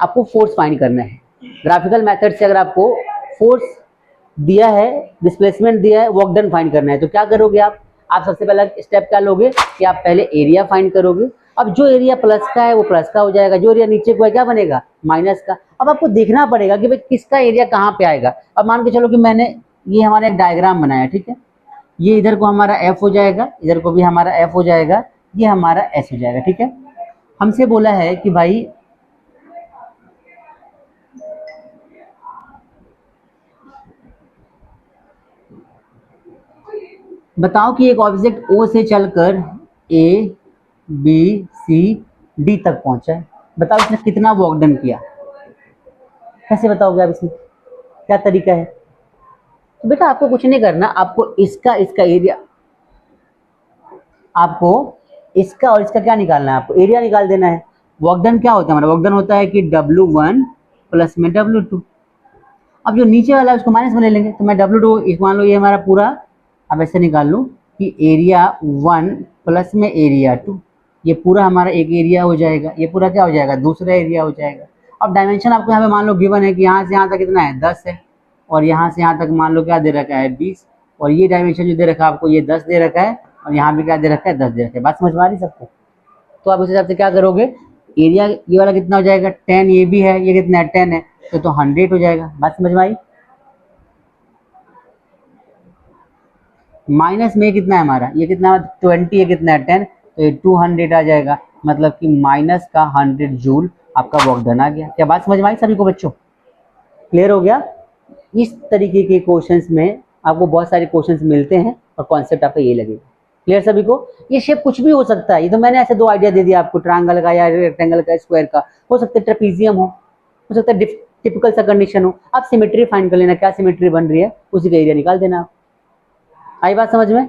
आपको force find करना है। ग्राफिकल मेथड से अगर आपको फोर्स दिया है, डिस्प्लेसमेंट दिया है, वर्क डन फाइंड करना है, तो क्या करोगे आप सबसे पहला स्टेप क्या लोगे कि आप पहले एरिया फाइंड करोगे। अब जो एरिया प्लस का है वो प्लस का हो जाएगा, जो एरिया नीचे को है क्या बनेगा, माइनस का। अब आपको देखना पड़ेगा कि भाई किसका एरिया कहाँ पे आएगा। अब मान के चलो कि मैंने ये हमारा एक डायग्राम बनाया, ठीक है, ये इधर को हमारा एफ हो जाएगा, इधर को भी हमारा एफ हो जाएगा, ये हमारा एस हो जाएगा, ठीक है। हमसे बोला है कि भाई बताओ कि एक ऑब्जेक्ट ओ से चलकर ए बी सी डी तक पहुंचा है, बताओ इसने कितना वर्क डन किया। कैसे बताओगे आप इसमें, क्या तरीका है। तो बेटा आपको कुछ नहीं करना, आपको इसका एरिया, आपको इसका और इसका क्या निकालना है, आपको एरिया निकाल देना है। वर्क डन क्या होता है हमारा, वर्क डन होता है कि W1 प्लस में W2। अब जो नीचे वाला है उसको माइनस में ले लेंगे, तो मैं W2 इस मान लो ये हमारा पूरा, अब ऐसे निकाल लूँ कि एरिया 1 प्लस में एरिया 2, ये पूरा हमारा एक एरिया हो जाएगा, ये पूरा क्या हो जाएगा, दूसरा एरिया हो जाएगा। अब डायमेंशन आपको यहाँ पे मान लो गिवन है कि यहाँ से यहाँ तक कितना है 10 है, और यहाँ से यहाँ तक मान लो क्या दे रखा है 20, और ये डायमेंशन जो दे रखा है आपको ये 10 दे रखा है, और यहाँ भी क्या दे रखा है 10 दे रखा है। बात समझ में आ रही सबको। तो आप उस हिसाब से क्या करोगे, एरिया ये वाला कितना हो जाएगा 10, ये भी है, ये कितना है 10 है, तो 100 हो जाएगा। बात समझ में आई। माइनस में कितना है हमारा, ये कितना 20 है, कितना है 10, तो ये 200 आ जाएगा, मतलब कि माइनस का 100 जूल आपका वर्क डन आ गया। क्या बात समझ में आई सभी को बच्चों, क्लियर हो गया। इस तरीके के क्वेश्चंस में आपको बहुत सारे क्वेश्चंस मिलते हैं और कॉन्सेप्ट आपका ये लगेगा। क्लियर सभी को। ये शेप कुछ भी हो सकता है, ये तो मैंने ऐसे दो आइडिया दे दिया आपको, ट्रायंगल का या रेक्टेंगल का, स्क्वायर का, हो सकता है ट्रेपीजियम हो सकता है टिपिकल सा कंडीशन हो। आप सिमेट्री फाइंड कर लेना, क्या सिमेट्री बन रही है, उसी का एरिया निकाल देना आप। आई बात समझ में।